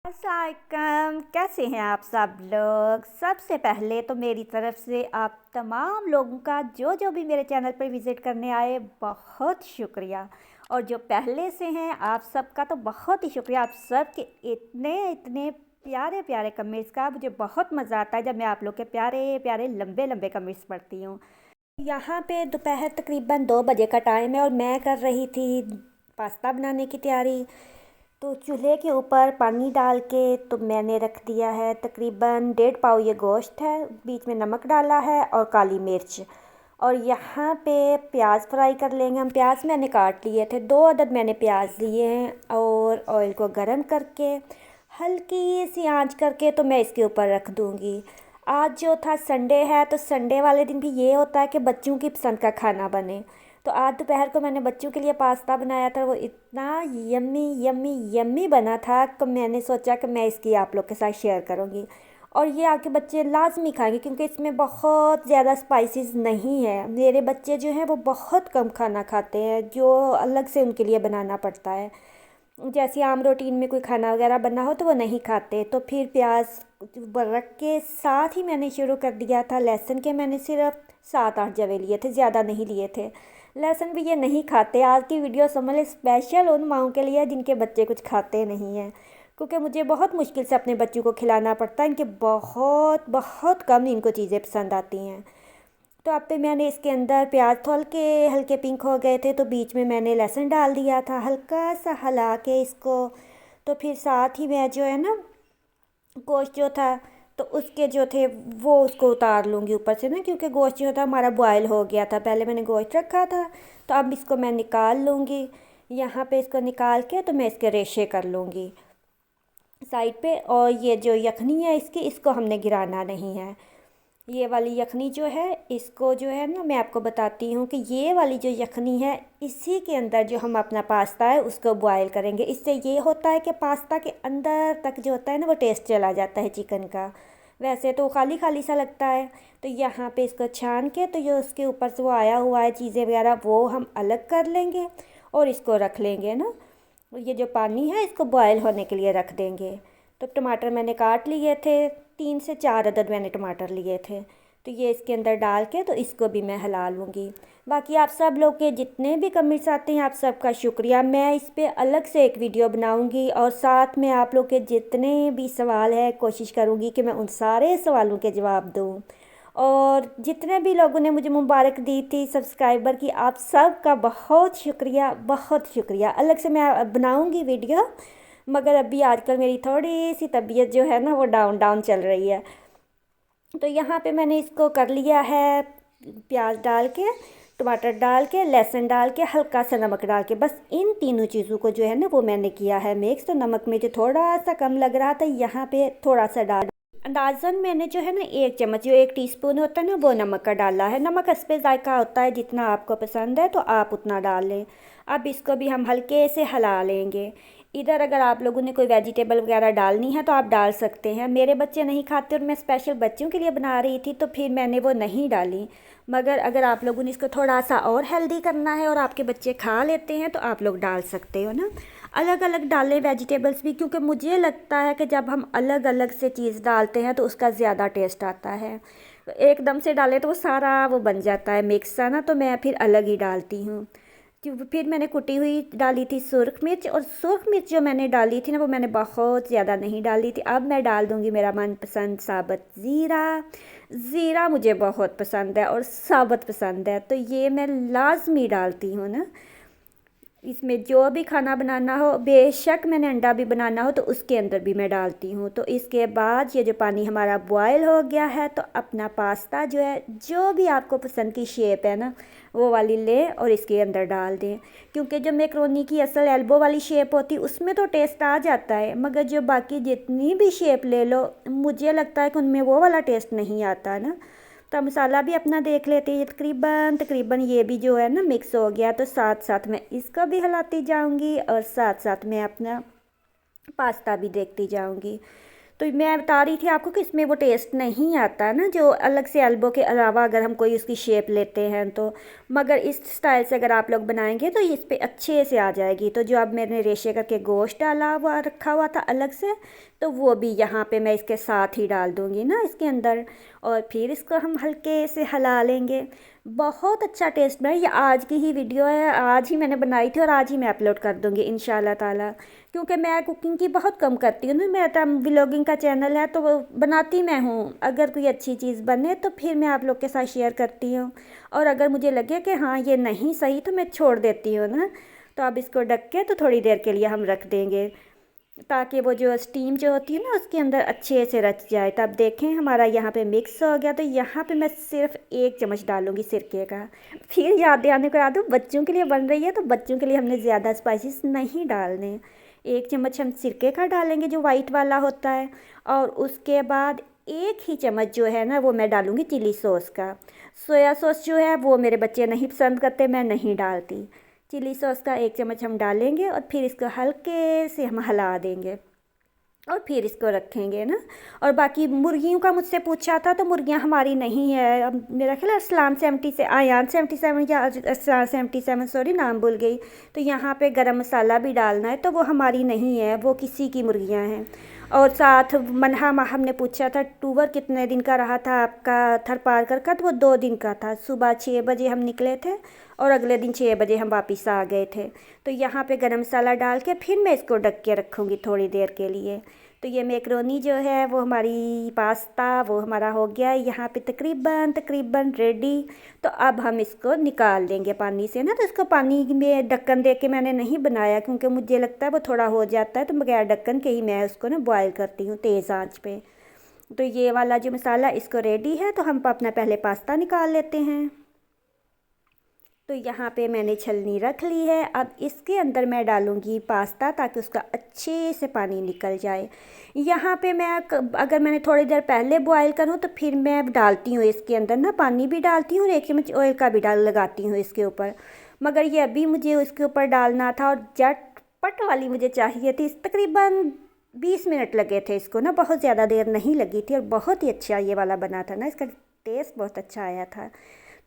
अस्सलाम, कैसे हैं आप सब लोग। सबसे पहले तो मेरी तरफ से आप तमाम लोगों का जो भी मेरे चैनल पर विज़िट करने आए, बहुत शुक्रिया। और जो पहले से हैं आप सबका तो बहुत ही शुक्रिया। आप सब के इतने इतने प्यारे प्यारे कमेंट्स का मुझे बहुत मज़ा आता है जब मैं आप लोग के प्यारे प्यारे लंबे लंबे कमेंट्स पढ़ती हूँ। यहाँ पे दोपहर तकरीबन 2 बजे का टाइम है और मैं कर रही थी पास्ता बनाने की तैयारी। तो चूल्हे के ऊपर पानी डाल के तो मैंने रख दिया है तकरीबन 1.5 पाव ये गोश्त है, बीच में नमक डाला है और काली मिर्च। और यहाँ पे प्याज फ्राई कर लेंगे हम। प्याज मैंने काट लिए थे, 2 अदद मैंने प्याज लिए हैं। और ऑयल को गरम करके हल्की सी आंच करके तो मैं इसके ऊपर रख दूँगी। आज जो था संडे है, तो संडे वाले दिन भी ये होता है कि बच्चों की पसंद का खाना बने। तो आज दोपहर को मैंने बच्चों के लिए पास्ता बनाया था, वो इतना यम्मी यम्मी यम्मी बना था कि मैंने सोचा कि मैं इसकी आप लोग के साथ शेयर करूँगी। और ये आपके बच्चे लाजमी खाएंगे क्योंकि इसमें बहुत ज़्यादा स्पाइसेस नहीं है। मेरे बच्चे जो हैं वो बहुत कम खाना खाते हैं, जो अलग से उनके लिए बनाना पड़ता है। जैसे आम रूटीन में कोई खाना वगैरह बना हो तो वो नहीं खाते। तो फिर प्याज रख के साथ ही मैंने शुरू कर दिया था लहसुन के। मैंने सिर्फ 7-8 जवे लिए थे, ज़्यादा नहीं लिए थे। लहसुन भी ये नहीं खाते। आज की वीडियो समझ लें स्पेशल उन माओं के लिए जिनके बच्चे कुछ खाते नहीं हैं, क्योंकि मुझे बहुत मुश्किल से अपने बच्चों को खिलाना पड़ता है। इनके बहुत बहुत कम इनको चीज़ें पसंद आती हैं। तो अब पे मैंने इसके अंदर प्याज तो हल्के हल्के पिंक हो गए थे, तो बीच में मैंने लहसुन डाल दिया था, हल्का सा हिला के इसको। तो फिर साथ ही मैं जो है ना गोश्त जो था तो उसके जो थे वो उसको उतार लूँगी ऊपर से ना, क्योंकि गोश्त जो था हमारा बॉयल हो गया था। पहले मैंने गोश्त रखा था, तो अब इसको मैं निकाल लूँगी। यहाँ पे इसको निकाल के तो मैं इसके रेशे कर लूँगी साइड पे। और ये जो यखनी है इसको हमने गिराना नहीं है। ये वाली यखनी जो है इसको जो है ना, मैं आपको बताती हूँ कि ये वाली जो यखनी है इसी के अंदर जो हम अपना पास्ता है उसको बॉयल करेंगे। इससे ये होता है कि पास्ता के अंदर तक जो होता है ना वो टेस्ट चला जाता है चिकन का। वैसे तो खाली खाली सा लगता है। तो यहाँ पे इसको छान के तो ये उसके ऊपर से वो आया हुआ है चीज़ें वगैरह वो हम अलग कर लेंगे और इसको रख लेंगे ना। ये जो पानी है इसको बॉयल होने के लिए रख देंगे। तो टमाटर मैंने काट लिए थे, 3 से 4 अदद मैंने टमाटर लिए थे। तो ये इसके अंदर डाल के तो इसको भी मैं हिला लूँगी। बाकी आप सब लोग के जितने भी कमेंट्स आते हैं आप सबका शुक्रिया। मैं इस पर अलग से एक वीडियो बनाऊँगी और साथ में आप लोग के जितने भी सवाल हैं कोशिश करूँगी कि मैं उन सारे सवालों के जवाब दूँ। और जितने भी लोगों ने मुझे मुबारक दी थी सब्सक्राइबर की, आप सब का बहुत शुक्रिया, बहुत शुक्रिया। अलग से मैं बनाऊँगी वीडियो, मगर अभी आजकल मेरी थोड़ी सी तबीयत जो है ना वो डाउन डाउन चल रही है। तो यहाँ पे मैंने इसको कर लिया है प्याज डाल के, टमाटर डाल के, लहसुन डाल के, हल्का सा नमक डाल के, बस इन तीनों चीज़ों को जो है ना वो मैंने किया है मिक्स। तो नमक में जो थोड़ा सा कम लग रहा था यहाँ पे थोड़ा सा डाल अंदाज़न मैंने जो है ना 1 चम्मच, जो 1 टीस्पून होता है ना वो नमक का डाला है। नमक इस पे जायका होता है, जितना आपको पसंद है तो आप उतना डाल लें। अब इसको भी हम हल्के से हिला लेंगे। इधर अगर आप लोगों ने कोई वेजिटेबल वगैरह डालनी है तो आप डाल सकते हैं। मेरे बच्चे नहीं खाते और मैं स्पेशल बच्चों के लिए बना रही थी तो फिर मैंने वो नहीं डाली। मगर अगर आप लोगों ने इसको थोड़ा सा और हेल्दी करना है और आपके बच्चे खा लेते हैं तो आप लोग डाल सकते हो ना। अलग अलग डालें वेजिटेबल्स भी, क्योंकि मुझे लगता है कि जब हम अलग अलग से चीज़ डालते हैं तो उसका ज़्यादा टेस्ट आता है। एकदम से डालें तो वो सारा वो बन जाता है मिक्स सा ना, तो मैं फिर अलग ही डालती हूँ। फिर मैंने कुटी हुई डाली थी सुरख मिर्च, और सुरख मिर्च जो मैंने डाली थी ना वो मैंने बहुत ज़्यादा नहीं डाली थी। अब मैं डाल दूँगी मेरा मनपसंद साबुत ज़ीरा। ज़ीरा मुझे बहुत पसंद है और साबुत पसंद है, तो ये मैं लाजमी डालती हूँ ना। इसमें जो भी खाना बनाना हो, बेशक मैंने अंडा भी बनाना हो तो उसके अंदर भी मैं डालती हूँ। तो इसके बाद ये जो पानी हमारा बॉयल हो गया है तो अपना पास्ता जो है, जो भी आपको पसंद की शेप है ना वो वाली लें और इसके अंदर डाल दें। क्योंकि जो मैक्रोनी की असल एल्बो वाली शेप होती है उसमें तो टेस्ट आ जाता है, मगर जो बाकी जितनी भी शेप ले लो मुझे लगता है कि उनमें वो वाला टेस्ट नहीं आता ना। तो मसाला भी अपना देख लेते हैं। तकरीबन तकरीबन ये भी जो है ना मिक्स हो गया, तो साथ साथ मैं इसको भी हिलाती जाऊंगी और साथ साथ मैं अपना पास्ता भी देखती जाऊंगी। तो मैं बता रही थी आपको कि इसमें वो टेस्ट नहीं आता ना, जो अलग से एल्बो के अलावा अगर हम कोई उसकी शेप लेते हैं तो। मगर इस स्टाइल से अगर आप लोग बनाएंगे तो इस पे अच्छे से आ जाएगी। तो जो अब मैंने रेशे करके गोश्त डाला हुआ रखा हुआ था अलग से, तो वो भी यहाँ पे मैं इसके साथ ही डाल दूँगी ना इसके अंदर। और फिर इसको हम हल्के से हिला लेंगे। बहुत अच्छा टेस्ट बना। ये आज की ही वीडियो है, आज ही मैंने बनाई थी और आज ही मैं अपलोड कर दूँगी इंशाल्लाह ताला। क्योंकि मैं कुकिंग की बहुत कम करती हूँ ना, मेरा व्लॉगिंग का चैनल है तो वो बनाती मैं हूँ। अगर कोई अच्छी चीज़ बने तो फिर मैं आप लोग के साथ शेयर करती हूँ, और अगर मुझे लगे कि हाँ ये नहीं सही तो मैं छोड़ देती हूँ ना। तो अब इसको ढक के तो थोड़ी देर के लिए हम रख देंगे, ताकि वो जो स्टीम जो होती है ना उसके अंदर अच्छे से रच जाए। तो अब देखें हमारा यहाँ पे मिक्स हो गया। तो यहाँ पे मैं सिर्फ 1 चम्मच डालूँगी सिरके का। फिर याद आने को याद हो, बच्चों के लिए बन रही है तो बच्चों के लिए हमने ज़्यादा स्पाइसेस नहीं डालने। 1 चम्मच हम सिरके का डालेंगे जो वाइट वाला होता है, और उसके बाद 1 ही चम्मच जो है ना वो मैं डालूँगी चिली सॉस का। सोया सॉस जो है वो मेरे बच्चे नहीं पसंद करते, मैं नहीं डालती। चिली सॉस का 1 चम्मच हम डालेंगे और फिर इसको हल्के से हम हिला देंगे और फिर इसको रखेंगे ना। और बाकी मुर्गियों का मुझसे पूछा था, तो मुर्गियां हमारी नहीं है। अब मेरा ख्याल असलाम 70 से आयान 77 या असलाम 77, सॉरी नाम भूल गई। तो यहाँ पे गरम मसाला भी डालना है, तो वो हमारी नहीं है, वो किसी की मुर्गियाँ हैं। और साथ मनहा हमने पूछा था टूर कितने दिन का रहा था आपका थरपारकर का, तो वो 2 दिन का था। सुबह 6 बजे हम निकले थे और अगले दिन 6 बजे हम वापस आ गए थे। तो यहाँ पे गरम मसाला डाल के फिर मैं इसको ढक के रखूँगी थोड़ी देर के लिए। तो ये मैक्रोनी जो है वो हमारी पास्ता वो हमारा हो गया है यहाँ पे तकरीबन रेडी। तो अब हम इसको निकाल देंगे पानी से ना। तो इसको पानी में ढक्कन दे के मैंने नहीं बनाया, क्योंकि मुझे लगता है वो थोड़ा हो जाता है, तो बगैर ढक्कन के ही मैं उसको ना बॉयल करती हूँ तेज़ आंच पे। तो ये वाला जो मसाला इसको रेडी है, तो हम अपना पहले पास्ता निकाल लेते हैं। तो यहाँ पे मैंने छलनी रख ली है। अब इसके अंदर मैं डालूँगी पास्ता, ताकि उसका अच्छे से पानी निकल जाए। यहाँ पे मैं अगर मैंने थोड़ी देर पहले बॉईल करूँ तो फिर मैं डालती हूँ इसके अंदर ना, पानी भी डालती हूँ और 1 चम्मच ऑयल का भी लगाती हूँ इसके ऊपर। मगर ये अभी मुझे उसके ऊपर डालना था और झटपट वाली मुझे चाहिए थी। तकरीबन 20 मिनट लगे थे इसको ना, बहुत ज़्यादा देर नहीं लगी थी, और बहुत ही अच्छा ये वाला बना था ना, इसका टेस्ट बहुत अच्छा आया था।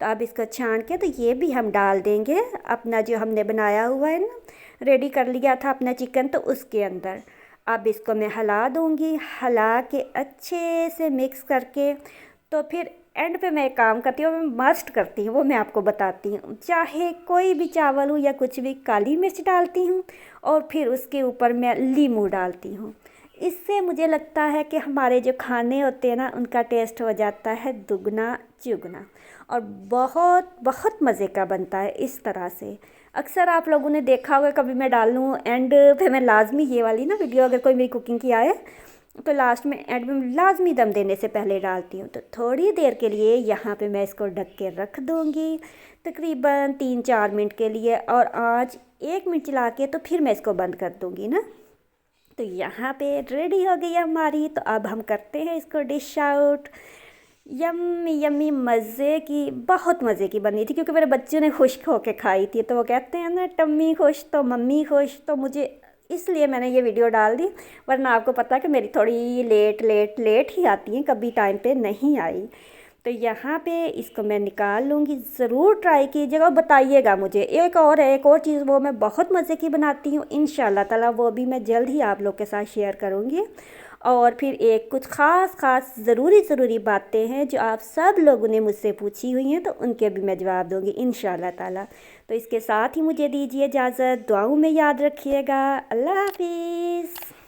तो अब इसको छान के तो ये भी हम डाल देंगे अपना जो हमने बनाया हुआ है ना, रेडी कर लिया था अपना चिकन, तो उसके अंदर। अब इसको मैं हिला दूँगी, हिला के अच्छे से मिक्स करके। तो फिर एंड पे मैं एक काम करती हूँ, मैं मस्ट करती हूँ, वो मैं आपको बताती हूँ। चाहे कोई भी चावल हो या कुछ भी, काली मिर्च डालती हूँ और फिर उसके ऊपर मैं लीमू डालती हूँ। इससे मुझे लगता है कि हमारे जो खाने होते हैं ना उनका टेस्ट हो जाता है दुगना चुगना, और बहुत बहुत मज़े का बनता है इस तरह से। अक्सर आप लोगों ने देखा होगा, कभी मैं डालूँ एंड पे मैं लाजमी ये वाली ना वीडियो अगर कोई मेरी कुकिंग की आए तो लास्ट में एंड में लाजमी दम देने से पहले डालती हूँ। तो थोड़ी देर के लिए यहाँ पे मैं इसको ढक के रख दूँगी, तकरीबन 3-4 मिनट के लिए, और आँच 1 मिनट चला के तो फिर मैं इसको बंद कर दूँगी ना। तो यहाँ पे रेडी हो गई हमारी। तो अब हम करते हैं इसको डिश आउट। यम्मी यम्मी, मज़े की, बहुत मज़े की बनी थी, क्योंकि मेरे बच्चों ने खुश होके खाई थी। तो वो कहते हैं ना टम्मी खुश तो मम्मी खुश, तो मुझे इसलिए मैंने ये वीडियो डाल दी। वरना आपको पता है कि मेरी थोड़ी लेट ही आती हैं, कभी टाइम पे नहीं आई। तो यहाँ पे इसको मैं निकाल लूँगी। ज़रूर ट्राई कीजिएगा और बताइएगा मुझे। एक और चीज़ वो मैं बहुत मज़े की बनाती हूँ, इंशाल्लाह ताला वो भी मैं जल्द ही आप लोग के साथ शेयर करूँगी। और फिर एक कुछ ख़ास ज़रूरी बातें हैं जो आप सब लोगों ने मुझसे पूछी हुई हैं, तो उनके भी मैं जवाब दूँगी इंशाल्लाह ताला। तो इसके साथ ही मुझे दीजिए इजाज़त। दुआओं में याद रखिएगा। अल्लाह हाफिज़।